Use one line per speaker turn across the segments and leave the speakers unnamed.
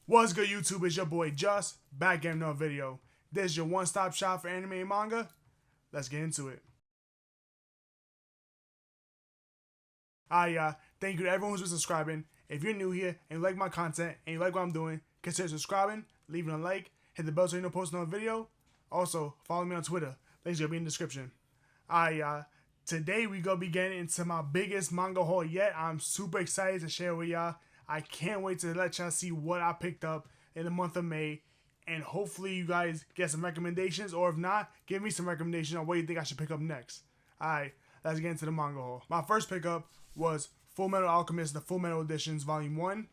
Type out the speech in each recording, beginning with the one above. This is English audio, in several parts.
What's good, YouTube? It's your boy Just, back in another video. This is your one-stop shop for anime and manga. Let's get into it. Thank you to everyone who's been subscribing. If you're new here and you like my content and you like what I'm doing, consider subscribing, leaving a like, hit the bell so you don't post another video. Also, follow me on Twitter. Links will be in the description. Today we gonna be getting into my biggest manga haul yet. I'm super excited to share with y'all. I can't wait to let y'all see what I picked up in the month of May. And hopefully you guys get some recommendations, or if not, give me some recommendations on what you think I should pick up next. Alright, let's get into the manga haul. My first pickup was Full Metal Alchemist, the Full Metal Editions, Volume 1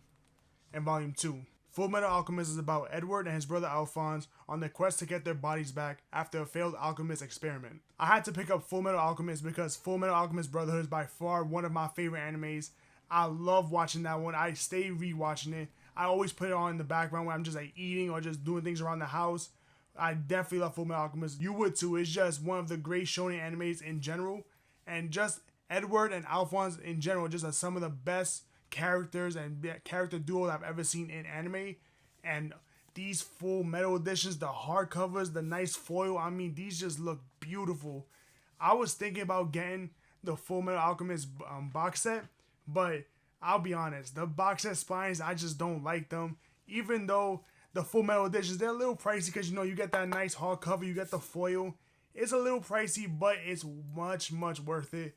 and Volume 2. Full Metal Alchemist is about Edward and his brother Alphonse on their quest to get their bodies back after a failed alchemist experiment. I had to pick up Full Metal Alchemist because Full Metal Alchemist Brotherhood is by far one of my favorite animes. I love watching that one. I stay rewatching it. I always put it on in the background when I'm just like eating or just doing things around the house. I definitely love Full Metal Alchemist. You would too. It's just one of the great shonen animes in general. And just Edward and Alphonse in general just are some of the best characters and character duos I've ever seen in anime. And these Full Metal editions, the hardcovers, the nice foil, I mean, these just look beautiful. I was thinking about getting the Full Metal Alchemist box set, but I'll be honest, the box set spines, I just don't like them. Even though the Full Metal editions, they're a little pricey because, you know, you get that nice hardcover, you get the foil. It's a little pricey, but it's much worth it,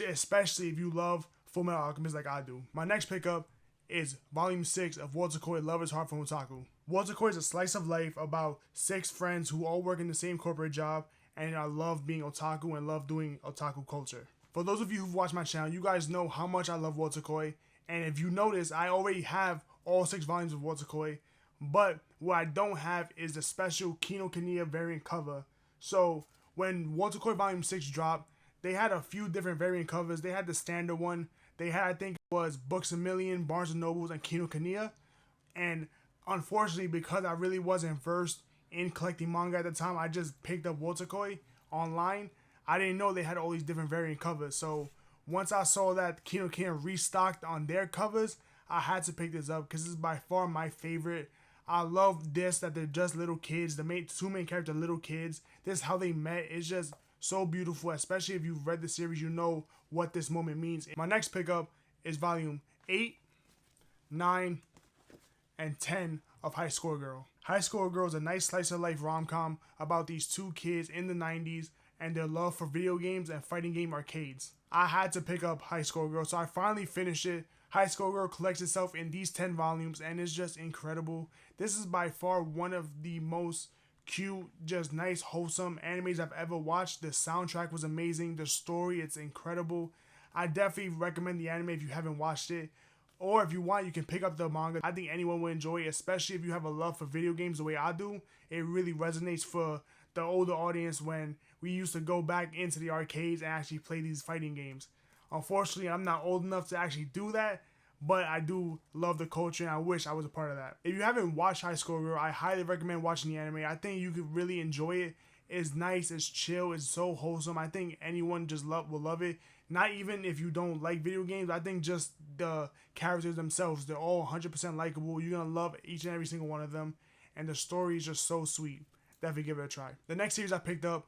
especially if you love Full Metal Alchemist like I do. My next pickup is Volume 6 of Wotakoi Lover's Heart from Otaku. Wotakoi is a slice of life about 6 friends who all work in the same corporate job, and I love being otaku and love doing otaku culture. For those of you who've watched my channel, you guys know how much I love Wotakoi, and if you notice, I already have all 6 volumes of Wotakoi, but what I don't have is the special Kinokuniya variant cover. So when Wotakoi Volume 6 dropped, they had a few different variant covers. They had the standard one. They had, I think it was Books A Million, Barnes & Nobles, and Kinokuniya. And unfortunately, because I really wasn't versed in collecting manga at the time, I just picked up Wotakoi online. I didn't know they had all these different variant covers. So once I saw that Kinokuniya restocked on their covers, I had to pick this up because this is by far my favorite. I love this, that they're just little kids. The two main characters are little kids. This is how they met. It's just so beautiful, especially if you've read the series, you know what this moment means. My next pickup is Volume 8, 9, and 10 of High Score Girl. High Score Girl is a nice slice of life rom-com about these 2 kids in the 90s and their love for video games and fighting game arcades. I had to pick up High Score Girl, so I finally finished it. High Score Girl collects itself in these 10 volumes and it's just incredible. This is by far one of the most cute, just nice, wholesome animes I've ever watched. The soundtrack was amazing. The story, it's incredible. I definitely recommend the anime if you haven't watched it. Or if you want, you can pick up the manga. I think anyone will enjoy it, especially if you have a love for video games the way I do. It really resonates for the older audience when we used to go back into the arcades and actually play these fighting games. Unfortunately, I'm not old enough to actually do that, but I do love the culture and I wish I was a part of that. If you haven't watched High Score Girl, I highly recommend watching the anime. I think you could really enjoy it. It's nice, it's chill, it's so wholesome. I think anyone just will love it. Not even if you don't like video games. I think just the characters themselves, they're all 100% likable. You're going to love each and every single one of them. And the story is just so sweet. Definitely give it a try. The next series I picked up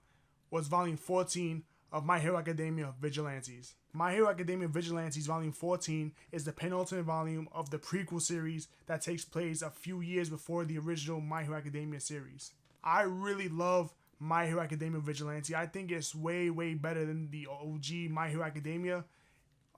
was Volume 14 of My Hero Academia Vigilantes. My Hero Academia Vigilantes Volume 14 is the penultimate volume of the prequel series that takes place a few years before the original My Hero Academia series. I really love My Hero Academia Vigilante. I think it's way better than the OG My Hero Academia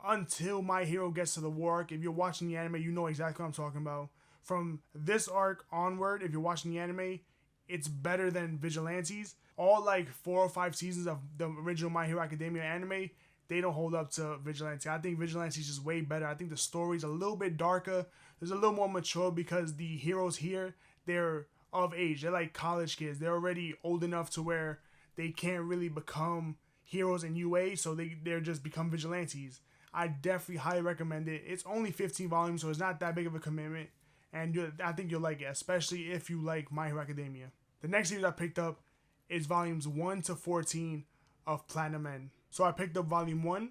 until My Hero gets to the war arc. If you're watching the anime, you know exactly what I'm talking about. From this arc onward, if you're watching the anime, it's better than Vigilantes. All like 4 or 5 seasons of the original My Hero Academia anime, they don't hold up to Vigilante. I think Vigilante is just way better. I think the story's a little bit darker. There's a little more mature because the heroes here, they're of age. They're like college kids. They're already old enough to where they can't really become heroes in UA, so they're just become vigilantes. I definitely highly recommend it. It's only 15 volumes, so it's not that big of a commitment. And I think you'll like it, especially if you like My Hero Academia. The next series I picked up is volumes 1 to 14 of Platinum End. So I picked up Volume 1,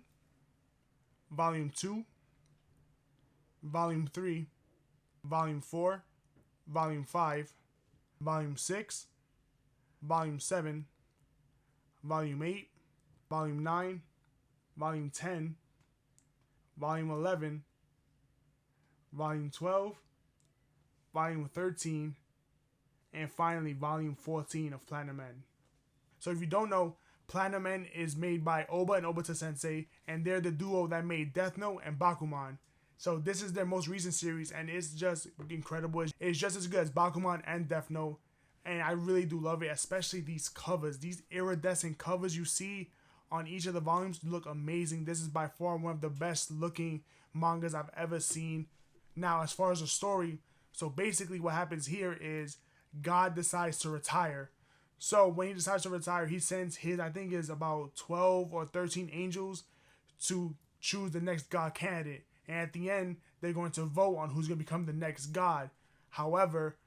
Volume 2, Volume 3, Volume 4, Volume 5, Volume 6, Volume 7, Volume 8, Volume 9, Volume 10, Volume 11, Volume 12, Volume 13, and finally Volume 14 of Platinum Men. So if you don't know, Platinum Men is made by Oba and Obata Sensei, and they're the duo that made Death Note and Bakuman. So this is their most recent series, and it's just incredible. It's just as good as Bakuman and Death Note, and I really do love it, especially these covers. These iridescent covers you see on each of the volumes look amazing. This is by far one of the best looking mangas I've ever seen. Now, as far as the story, so basically what happens here is God decides to retire. So when he decides to retire, he sends his, I think is about 12 or 13 angels to choose the next God candidate. And at the end, they're going to vote on who's going to become the next God. However,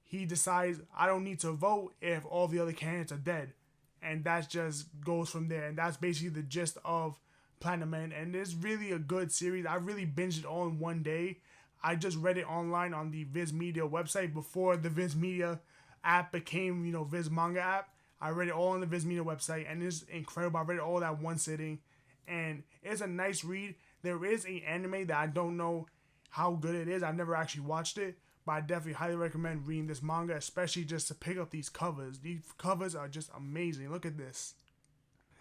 he decides, I don't need to vote if all the other candidates are dead. And that just goes from there. And that's basically the gist of Platinum Men. And it's really a good series. I really binged it all in one day. I just read it online on the Viz Media website before the Viz Media app became, Viz Manga app. I read it all on the Viz Media website, and it's incredible. I read it all that one sitting, and it's a nice read. There is an anime that I don't know how good it is. I've never actually watched it, but I definitely highly recommend reading this manga, especially just to pick up these covers. These covers are just amazing. Look at this.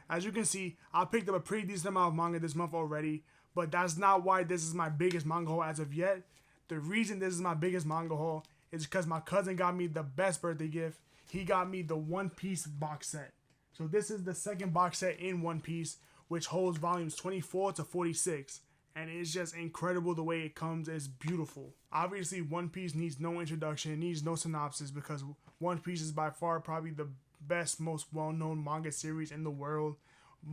As you can see, I picked up a pretty decent amount of manga this month already, but that's not why this is my biggest manga haul as of yet. The reason this is my biggest manga haul is because my cousin got me the best birthday gift. He got me the One Piece box set. So this is the second box set in One Piece, which holds volumes 24 to 46. And it's just incredible the way it comes. It's beautiful. Obviously, One Piece needs no introduction. It needs no synopsis because One Piece is by far probably the best, most well-known manga series in the world.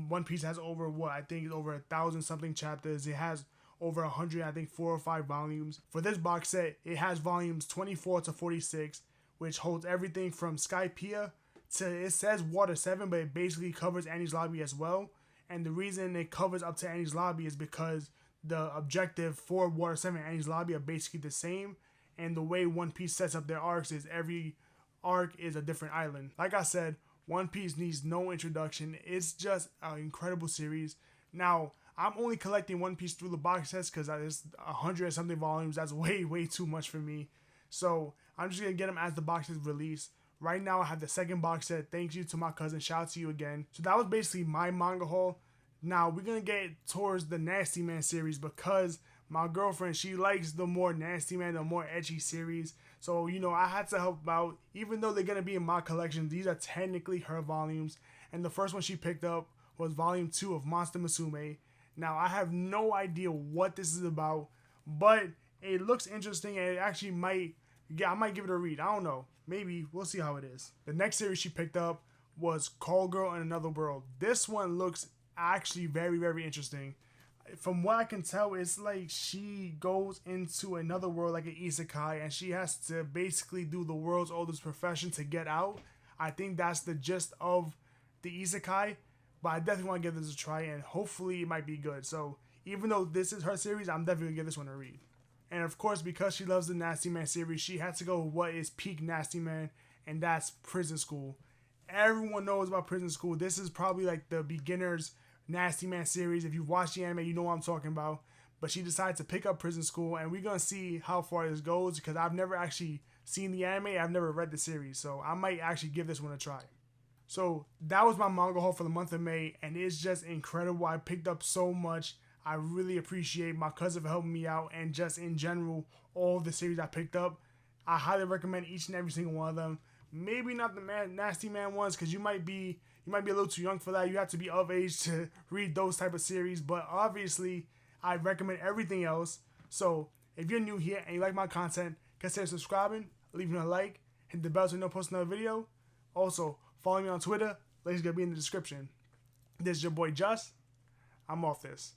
One Piece has over, I think over 1,000 something chapters. It has over 100, I think 4 or 5 volumes. For this box set, it has volumes 24 to 46, which holds everything from Skypiea to, it says Water 7, but it basically covers Annie's Lobby as well. And the reason it covers up to Annie's Lobby is because the objective for Water 7 and Annie's Lobby are basically the same. And the way One Piece sets up their arcs is every arc is a different island. Like I said, One Piece needs no introduction. It's just an incredible series. Now, I'm only collecting One Piece through the box sets because it's 100 and something volumes. That's way too much for me. So I'm just going to get them as the boxes release. Right now I have the second box set. Thank you to my cousin. Shout out to you again. So that was basically my manga haul. Now we're going to get towards the Nasty Man series because my girlfriend, she likes the more Nasty Man, the more edgy series. So, I had to help out. Even though they're going to be in my collection, these are technically her volumes. And the first one she picked up was volume 2 of Monster Musume. Now, I have no idea what this is about, but it looks interesting and it actually I might give it a read. I don't know. Maybe. We'll see how it is. The next series she picked up was Call Girl in Another World. This one looks actually very interesting. From what I can tell, it's like she goes into another world like an isekai, and she has to basically do the world's oldest profession to get out. I think that's the gist of the isekai. But I definitely want to give this a try, and hopefully it might be good. So even though this is her series, I'm definitely going to give this one a read. And of course, because she loves the Nasty Man series, she had to go with what is peak Nasty Man, and that's Prison School. Everyone knows about Prison School. This is probably like the beginner's Nasty Man series. If you've watched the anime, you know what I'm talking about. But she decided to pick up Prison School, and we're going to see how far this goes because I've never actually seen the anime. I've never read the series, so I might actually give this one a try. So that was my manga haul for the month of May, and it's just incredible. I picked up so much. I really appreciate my cousin for helping me out, and just in general, all of the series I picked up. I highly recommend each and every single one of them. Maybe not the Nasty Man ones, because you might be a little too young for that. You have to be of age to read those type of series, but obviously, I recommend everything else. So if you're new here and you like my content, consider subscribing, leaving a like, hit the bell so you don't post another video. Also, follow me on Twitter. Links gonna be in the description. This is your boy Just. I'm off this.